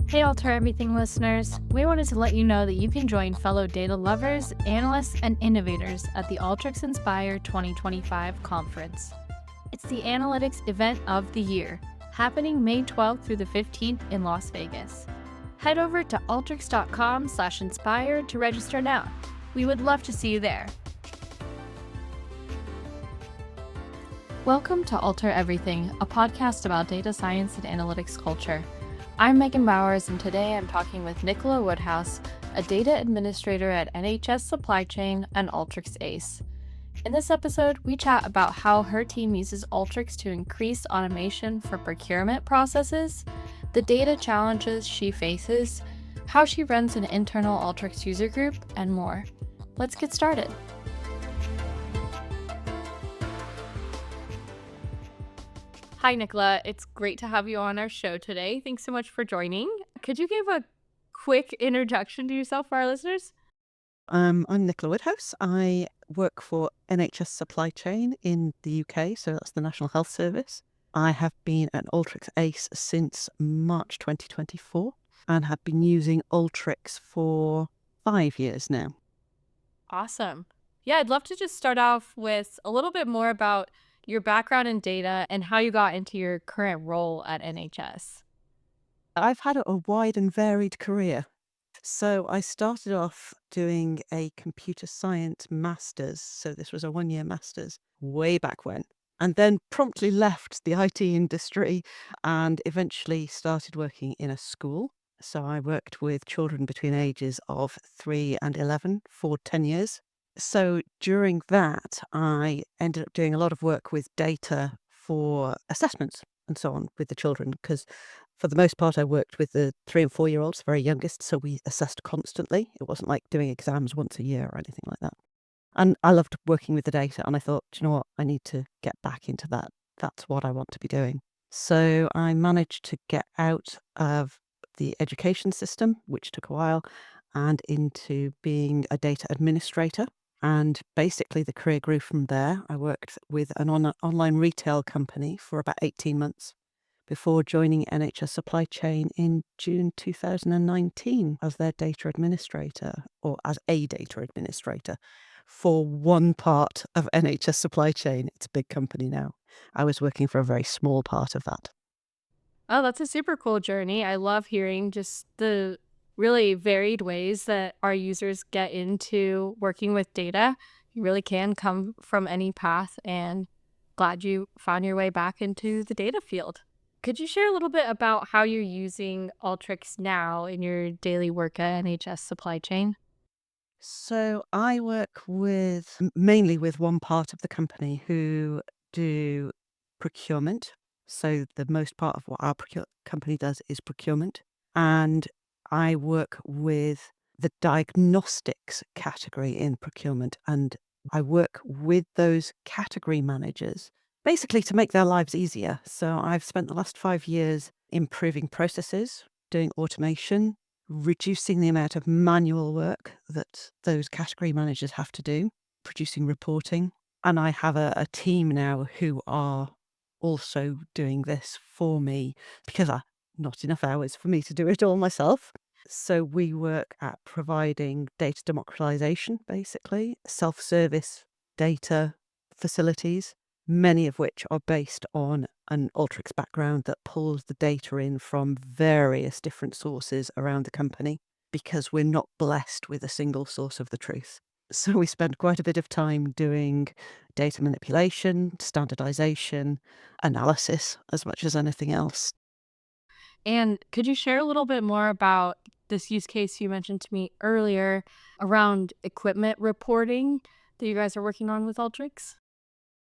Hey, Alter Everything listeners. We wanted to let you know that you can join fellow data lovers, analysts, and innovators at the Alteryx Inspire 2025 conference. It's the analytics event of the year, happening May 12th through the 15th in Las Vegas. Head over to alteryx.com/inspire to register now. We would love to see you there. Welcome to Alter Everything, a podcast about data science and analytics culture. I'm Megan Bowers, and today I'm talking with Nicola Woodhouse, a data administrator at NHS Supply Chain and Alteryx ACE. In this episode, we chat about how her team uses Alteryx to increase automation for procurement processes, the data challenges she faces, how she runs an internal Alteryx user group, and more. Let's get started. Hi, Nicola. It's great to have you on our show today. Thanks so much for joining. Could you give a quick introduction to yourself for our listeners? I'm Nicola Woodhouse. I work for NHS Supply Chain in the UK, so that's the National Health Service. I have been at Alteryx ACE since March 2024 and have been using Alteryx for 5 years now. Awesome. Yeah, I'd love to just start off with a little bit more about your background in data and how you got into your current role at NHS. I've had a wide and varied career. So I started off doing a computer science master's. So this was a 1-year master's way back when. And then promptly left the IT industry and eventually started working in a school. So I worked with children between ages of 3 and 11 for 10 years. So during that, I ended up doing a lot of work with data for assessments and so on with the children, because for the most part, I worked with the 3 and 4-year-olds, very youngest, so we assessed constantly. It wasn't like doing exams once a year or anything like that. And I loved working with the data, and I thought, "Do you know what? I need to get back into that. That's what I want to be doing." So I managed to get out of the education system, which took a while, and into being a data administrator. And basically, the career grew from there. I worked with an online retail company for about 18 months before joining NHS Supply Chain in June 2019 as their data administrator, or as a data administrator for one part of NHS Supply Chain. It's a big company now. I was working for a very small part of that. Oh, that's a super cool journey. I love hearing just the really varied ways that our users get into working with data. You really can come from any path, and glad you found your way back into the data field. Could you share a little bit about how you're using Alteryx now in your daily work at NHS Supply Chain? So I work with mainly with one part of the company who do procurement. So the most part of what our company does is procurement. And I work with the diagnostics category in procurement. And I work with those category managers basically to make their lives easier. So I've spent the last 5 years improving processes, doing automation, reducing the amount of manual work that those category managers have to do, producing reporting. And I have a team now who are also doing this for me because not enough hours for me to do it all myself. So we work at providing data democratization, basically, self-service data facilities, many of which are based on an Alteryx background that pulls the data in from various different sources around the company, because we're not blessed with a single source of the truth. So we spend quite a bit of time doing data manipulation, standardization, analysis, as much as anything else. And could you share a little bit more about this use case you mentioned to me earlier around equipment reporting that you guys are working on with Alteryx?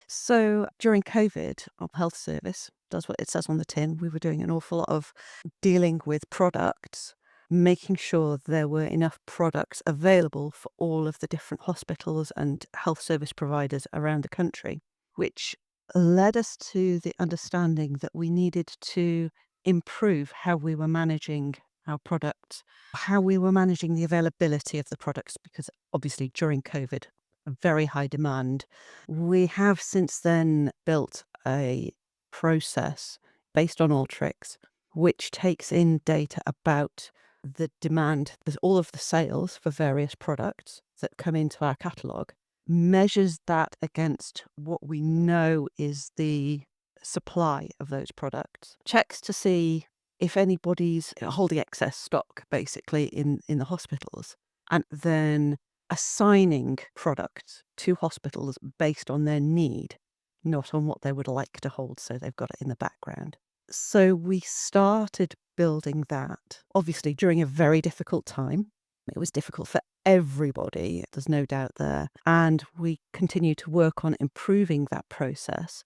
So during COVID, our health service does what it says on the tin. We were doing an awful lot of dealing with products, making sure there were enough products available for all of the different hospitals and health service providers around the country, which led us to the understanding that we needed to improve how we were managing our products, how we were managing the availability of the products, because obviously during COVID, a very high demand. We have since then built a process based on Alteryx which takes in data about the demand, there's all of the sales for various products that come into our catalogue, measures that against what we know is the supply of those products, checks to see if anybody's holding excess stock, basically, in the hospitals, and then assigning products to hospitals based on their need, not on what they would like to hold, so they've got it in the background. So we started building that, obviously, during a very difficult time. It was difficult for everybody, there's no doubt there. And we continue to work on improving that process.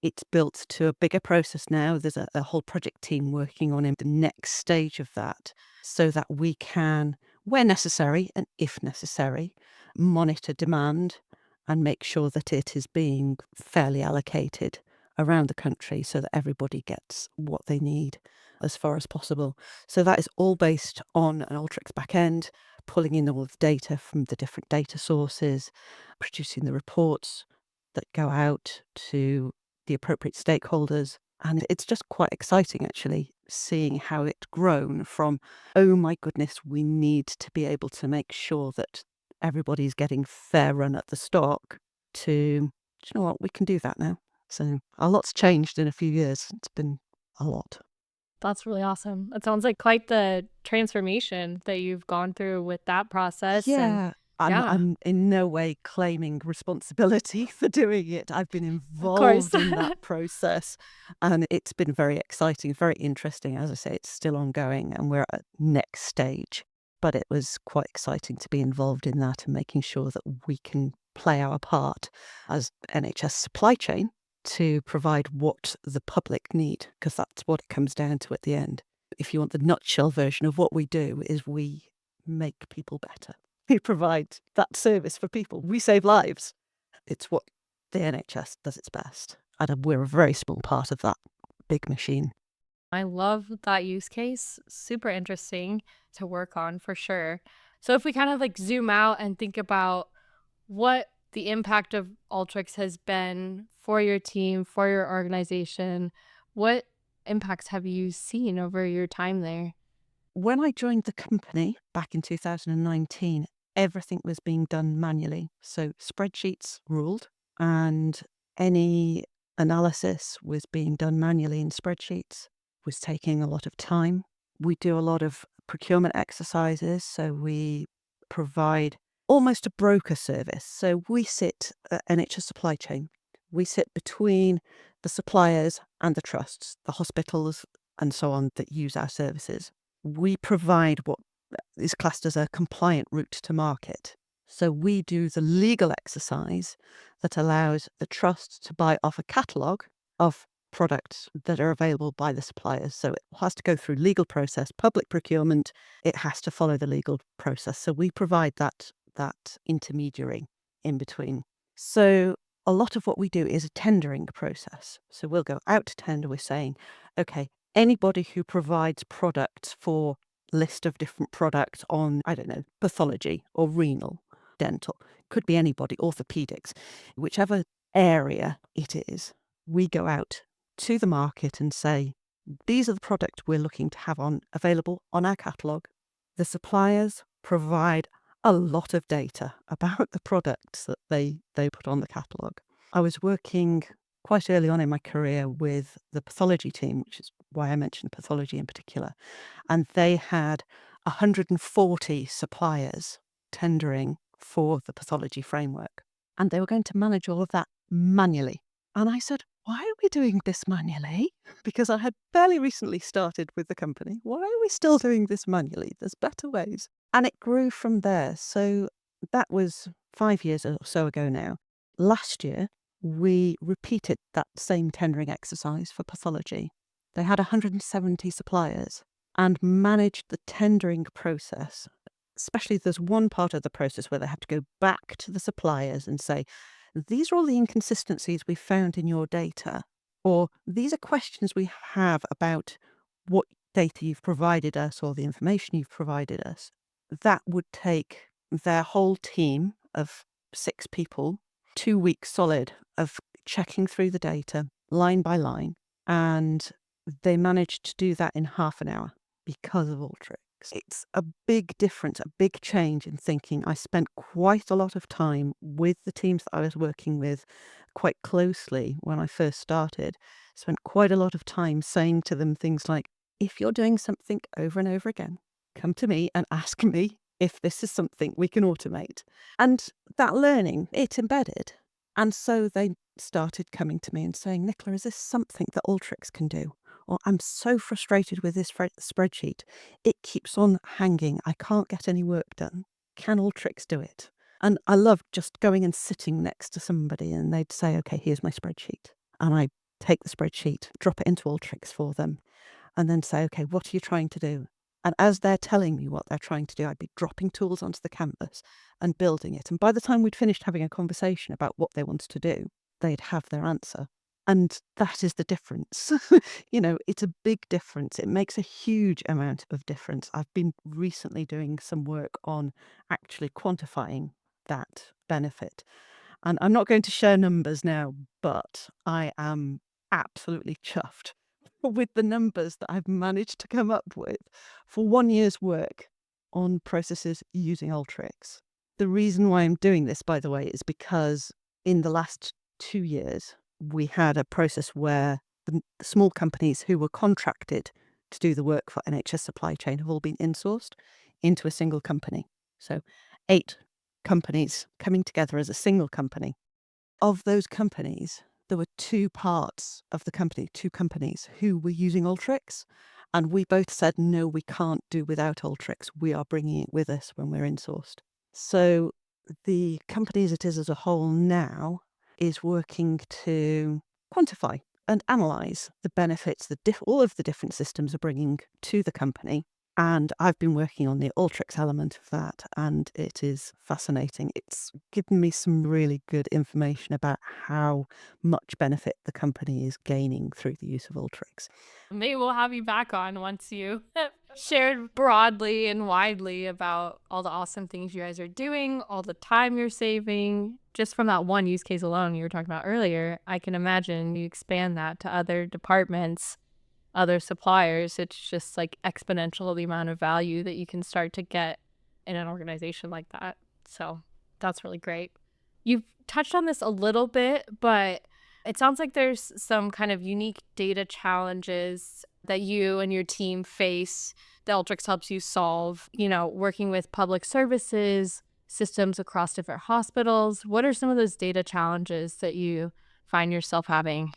It's built to a bigger process now. There's a whole project team working on the next stage of that so that we can, where necessary and if necessary, monitor demand and make sure that it is being fairly allocated around the country so that everybody gets what they need as far as possible. So that is all based on an Alteryx backend, pulling in all of the data from the different data sources, producing the reports that go out to the appropriate stakeholders. And it's just quite exciting, actually, seeing how it's grown from, oh my goodness, we need to be able to make sure that everybody's getting fair run at the stock, to, do you know what, we can do that now. So a lot's changed in a few years. It's been a lot. That's really awesome. It sounds like quite the transformation that you've gone through with that process. And Yeah. I'm yeah, I'm in no way claiming responsibility for doing it. I've been of course. involved in that process, and it's been very exciting, very interesting. As I say, it's still ongoing and we're at next stage. But it was quite exciting to be involved in that and making sure that we can play our part as NHS supply chain to provide what the public need, because that's what it comes down to at the end. If you want the nutshell version of what we do, is we make people better. We provide that service for people. We save lives. It's what the NHS does its best. And we're a very small part of that big machine. I love that use case. Super interesting to work on for sure. So if we kind of like zoom out and think about what the impact of Alteryx has been for your team, for your organization, what impacts have you seen over your time there? When I joined the company back in 2019, everything was being done manually. So spreadsheets ruled, and any analysis was being done manually in spreadsheets, was taking a lot of time. We do a lot of procurement exercises, so we provide almost a broker service. So we sit at NHS supply chain. We sit between the suppliers and the trusts, the hospitals and so on that use our services. We provide what is classed as a compliant route to market. So we do the legal exercise that allows the trust to buy off a catalogue of products that are available by the suppliers. So it has to go through legal process, public procurement. It has to follow the legal process. So we provide that intermediary in between. So a lot of what we do is a tendering process. So we'll go out to tender. We're saying, okay, anybody who provides products for list of different products on, I don't know, pathology or renal, dental, could be anybody, orthopedics, whichever area it is, we go out to the market and say, these are the products we're looking to have available on our catalogue. The suppliers provide a lot of data about the products that they put on the catalogue. I was working quite early on in my career with the pathology team, which is why I mentioned pathology in particular, and they had 140 suppliers tendering for the pathology framework, and they were going to manage all of that manually. And I said, why are we doing this manually? Because I had fairly recently started with the company. Why are we still doing this manually? There's better ways. And it grew from there. So that was 5 years or so ago now. Last year, we repeated that same tendering exercise for pathology. They had 170 suppliers and managed the tendering process. Especially there's one part of the process where they have to go back to the suppliers and say, these are all the inconsistencies we found in your data, or these are questions we have about what data you've provided us or the information you've provided us. That would take their whole team of 6 people, 2 weeks solid of checking through the data line by line and they managed to do that in half an hour because of Alteryx. It's a big difference, a big change in thinking. I spent quite a lot of time with the teams that I was working with quite closely when I first started. Spent quite a lot of time saying to them things like, if you're doing something over and over again, come to me and ask me if this is something we can automate. And that learning, it embedded. And so they started coming to me and saying, Nicola, is this something that Alteryx can do? Or I'm so frustrated with this spreadsheet. It keeps on hanging. I can't get any work done. Can Alteryx do it? And I love just going and sitting next to somebody and they'd say, okay, here's my spreadsheet. And I take the spreadsheet, drop it into Alteryx for them, and then say, okay, what are you trying to do? And as they're telling me what they're trying to do, I'd be dropping tools onto the canvas and building it. And by the time we'd finished having a conversation about what they wanted to do, they'd have their answer. And that is the difference. It's a big difference. It makes a huge amount of difference. I've been recently doing some work on actually quantifying that benefit. And I'm not going to share numbers now, but I am absolutely chuffed with the numbers that I've managed to come up with for 1 year's work on processes using Alteryx. The reason why I'm doing this, by the way, is because in the last 2 years, we had a process where the small companies who were contracted to do the work for NHS supply chain have all been insourced into a single company. So 8 companies coming together as a single company. Of those companies, there were 2 parts of the company, 2 companies who were using Alteryx. And we both said, no, we can't do without Alteryx. We are bringing it with us when we're insourced. So the company as it is as a whole now is working to quantify and analyze the benefits that all of the different systems are bringing to the company. And I've been working on the Alteryx element of that, and it is fascinating. It's given me some really good information about how much benefit the company is gaining through the use of Alteryx. Maybe we'll have you back on once you shared broadly and widely about all the awesome things you guys are doing, all the time you're saving. Just from that one use case alone you were talking about earlier, I can imagine you expand that to other departments, other suppliers. It's just like exponential the amount of value that you can start to get in an organization like that. So that's really great. You've touched on this a little bit, but it sounds like there's some kind of unique data challenges that you and your team face that Alteryx helps you solve, working with public services, systems across different hospitals. What are some of those data challenges that you find yourself having?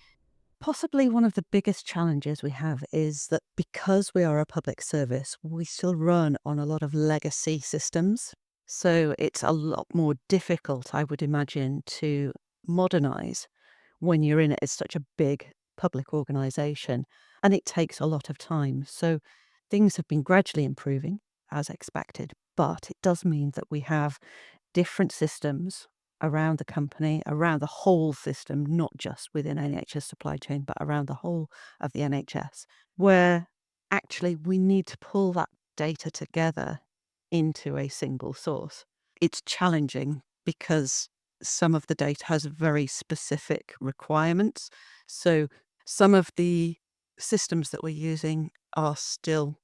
Possibly one of the biggest challenges we have is that because we are a public service, we still run on a lot of legacy systems. So it's a lot more difficult, I would imagine, to modernize when you're in it as such a big public organization. And it takes a lot of time. So things have been gradually improving as expected, but it does mean that we have different systems around the company, around the whole system, not just within NHS supply chain, but around the whole of the NHS, where actually we need to pull that data together into a single source. It's challenging because some of the data has very specific requirements. So some of the systems that we're using are still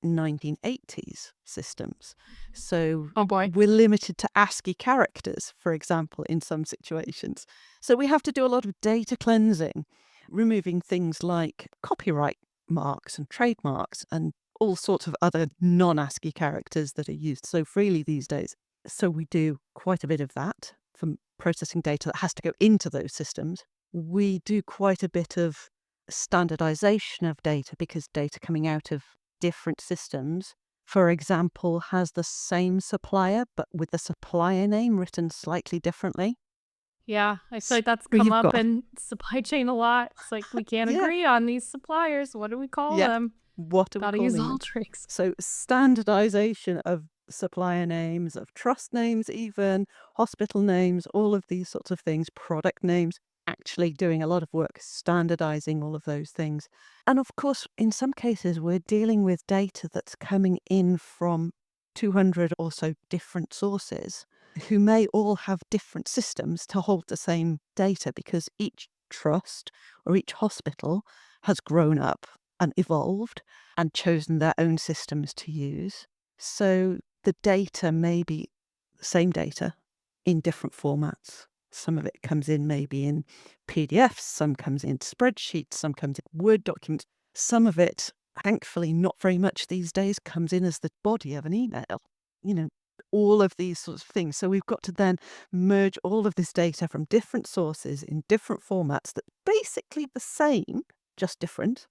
1980s systems. So Oh boy. we're limited to ASCII characters, for example, in some situations. So we have to do a lot of data cleansing, removing things like copyright marks and trademarks and all sorts of other non-ASCII characters that are used so freely these days. So we do quite a bit of that for processing data that has to go into those systems. We do quite a bit of standardization of data because data coming out of different systems, for example, has the same supplier but with the supplier name written slightly differently. Yeah, I feel like that's So come you've up got, in supply chain a lot. It's like we can't yeah, agree on these suppliers. What do we call yep. them? What are we Gotta use calling them? Alteryx. So standardization of supplier names, of trust names even, hospital names, all of these sorts of things, product names, actually doing a lot of work standardizing all of those things. And of course, in some cases, we're dealing with data that's coming in from 200 or so different sources who may all have different systems to hold the same data because each trust or each hospital has grown up and evolved and chosen their own systems to use. So the data may be the same data in different formats. Some of it comes in maybe in PDFs, some comes in spreadsheets, some comes in Word documents. Some of it, thankfully, not very much these days, comes in as the body of an email. You know, all of these sorts of things. So we've got to then merge all of this data from different sources in different formats that basically the same, just different.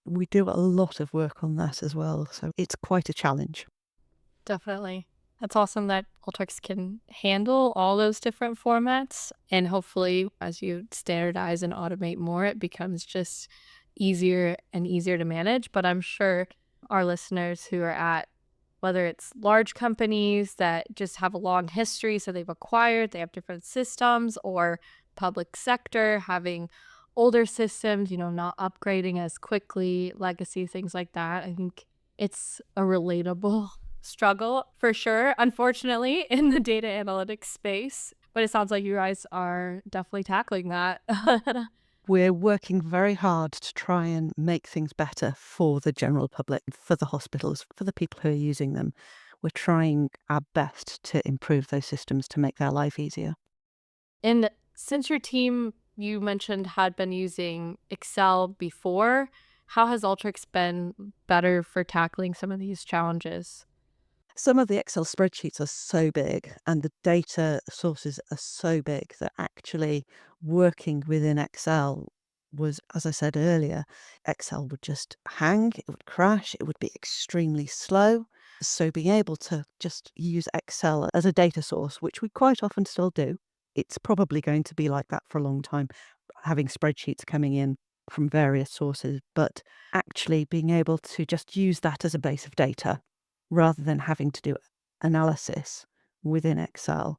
We do a lot of work on that as well. So it's quite a challenge. Definitely. That's awesome that Alteryx can handle all those different formats. And hopefully, as you standardize and automate more, it becomes just easier and easier to manage. But I'm sure our listeners who are at whether it's large companies that just have a long history, so they've acquired, they have different systems, or public sector having older systems, not upgrading as quickly, legacy, things like that. I think it's a relatable struggle for sure, unfortunately, in the data analytics space. But it sounds like you guys are definitely tackling that. We're working very hard to try and make things better for the general public, for the hospitals, for the people who are using them. We're trying our best to improve those systems to make their life easier. And since your team, you mentioned, had been using Excel before, how has Alteryx been better for tackling some of these challenges? Some of the Excel spreadsheets are so big and the data sources are so big that actually working within Excel was, as I said earlier, Excel would just hang, it would crash, it would be extremely slow. So being able to just use Excel as a data source, which we quite often still do, it's probably going to be like that for a long time, having spreadsheets coming in from various sources, but actually being able to just use that as a base of data rather than having to do analysis within Excel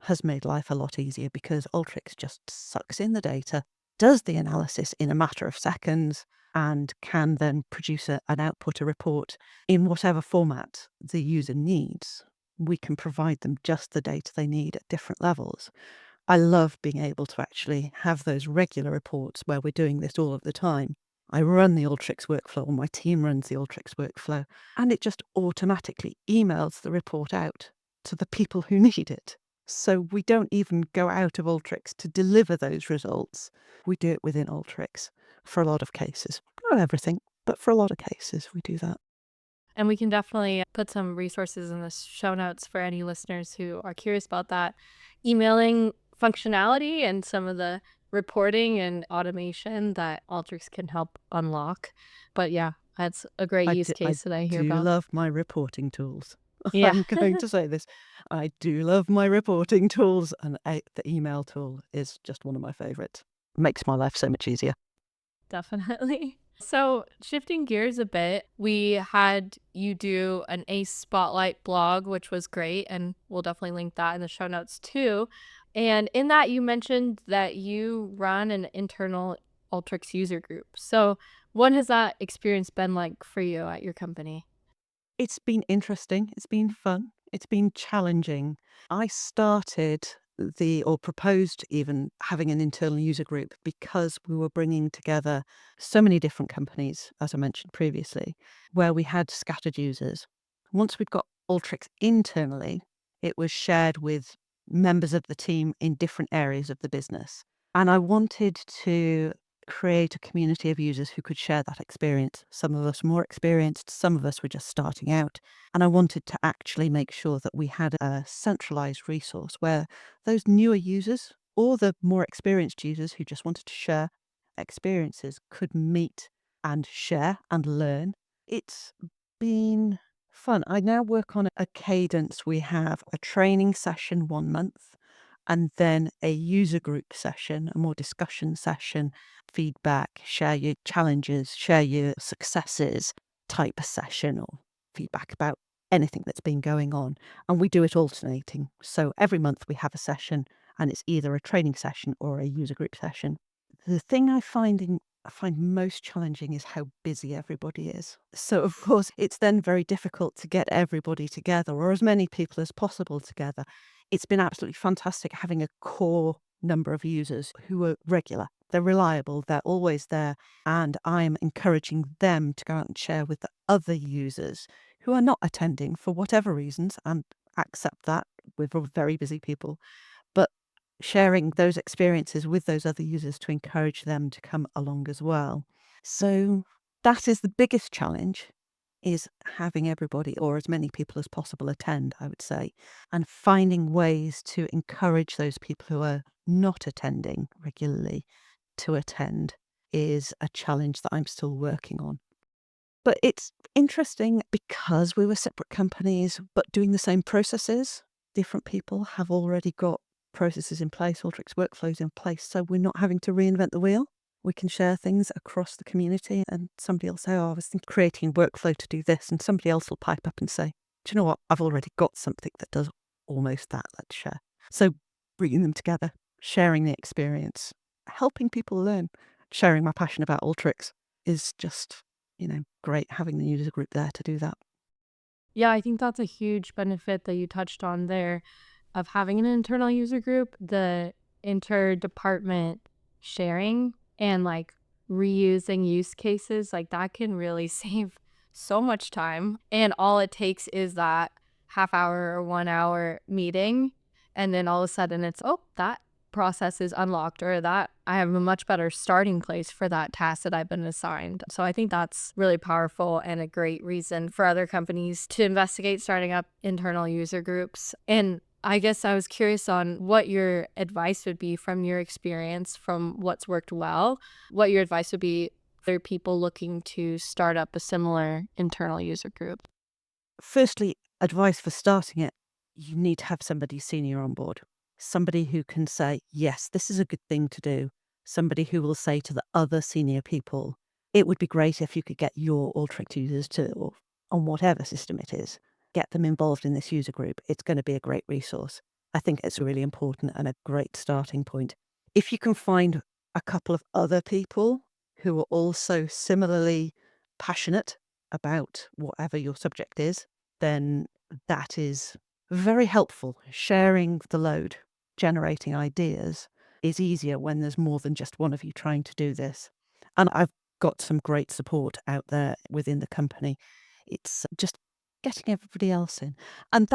has made life a lot easier because Alteryx just sucks in the data, does the analysis in a matter of seconds, and can then produce an output, a report in whatever format the user needs. We can provide them just the data they need at different levels. I love being able to actually have those regular reports where we're doing this all of the time. I run the Alteryx workflow, or my team runs the Alteryx workflow, and it just automatically emails the report out to the people who need it. So we don't even go out of Alteryx to deliver those results. We do it within Alteryx for a lot of cases. Not everything, but for a lot of cases, we do that. And we can definitely put some resources in the show notes for any listeners who are curious about that emailing functionality and some of the reporting and automation that Alteryx can help unlock. But yeah, that's a great use I case that I hear do about. love my reporting tools. Yeah, I'm going to say this. I do love my reporting tools, and the email tool is just one of my favorite. Makes my life so much easier. definitely. So, shifting gears a bit, we had you do an ACE Spotlight blog, which was great, and we'll definitely link that in the show notes too. And in that, you mentioned that you run an internal Alteryx user group. So, what has that experience been like for you at your company? It's been interesting, it's been fun, it's been challenging. I started or proposed even having an internal user group because we were bringing together so many different companies, as I mentioned previously, where we had scattered users. Once we'd got Alteryx internally, it was shared with members of the team in different areas of the business. And I wanted to create a community of users who could share that experience. Some of us more experienced, some of us were just starting out. And I wanted to actually make sure that we had a centralized resource where those newer users or the more experienced users who just wanted to share experiences could meet and share and learn. It's been fun. I now work on a cadence. We have a training session 1 month and then a user group session, a more discussion session, feedback, share your challenges, share your successes type of session or feedback about anything that's been going on. And we do it alternating. So every month we have a session and it's either a training session or a user group session. The thing I find most challenging is how busy everybody is. So of course it's then very difficult to get everybody together or as many people as possible together. It's been absolutely fantastic having a core number of users who are regular. They're reliable, they're always there, and I'm encouraging them to go out and share with the other users who are not attending for whatever reasons, and accept that. We're very busy people, but sharing those experiences with those other users to encourage them to come along as well. So that is the biggest challenge, is having everybody or as many people as possible attend, I would say, and finding ways to encourage those people who are not attending regularly to attend is a challenge that I'm still working on. But it's interesting because we were separate companies, but doing the same processes. Different people have already got processes in place, Alteryx workflows in place, so we're not having to reinvent the wheel. We can share things across the community, and somebody will say, oh, I was creating a workflow to do this, and somebody else will pipe up and say, do you know what? I've already got something that does almost that. Let's share. So bringing them together, sharing the experience, helping people learn, sharing my passion about Alteryx is just, great having the user group there to do that. Yeah, I think that's a huge benefit that you touched on there of having an internal user group, the interdepartment sharing and like reusing use cases, like that can really save so much time. And all it takes is that half hour or 1 hour meeting. And then all of a sudden it's, oh, that process is unlocked, or that I have a much better starting place for that task that I've been assigned. So I think that's really powerful and a great reason for other companies to investigate starting up internal user groups. And I guess I was curious on what your advice would be from your experience, from what's worked well, what your advice would be for people looking to start up a similar internal user group. Firstly, advice for starting it, you need to have somebody senior on board. Somebody who can say, yes, this is a good thing to do. Somebody who will say to the other senior people, it would be great if you could get your Alteryx users to, or on whatever system it is, get them involved in this user group. It's going to be a great resource. I think it's really important and a great starting point. If you can find a couple of other people who are also similarly passionate about whatever your subject is, then that is very helpful. Sharing the load, generating ideas is easier when there's more than just one of you trying to do this. And I've got some great support out there within the company. It's just getting everybody else in. And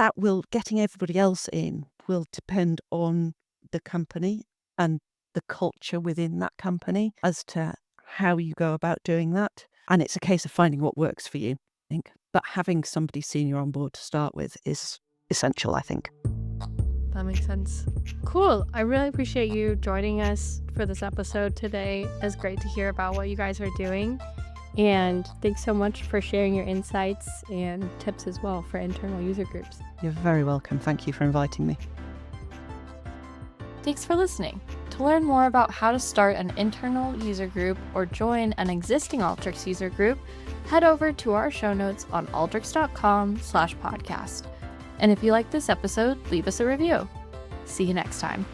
getting everybody else in will depend on the company and the culture within that company as to how you go about doing that. And it's a case of finding what works for you, I think. But having somebody senior on board to start with is essential, I think. That makes sense. Cool. I really appreciate you joining us for this episode today. It's great to hear about what you guys are doing. And thanks so much for sharing your insights and tips as well for internal user groups. You're very welcome. Thank you for inviting me. Thanks for listening. To learn more about how to start an internal user group or join an existing Alteryx user group, head over to our show notes on alteryx.com/podcast. And if you like this episode, leave us a review. See you next time.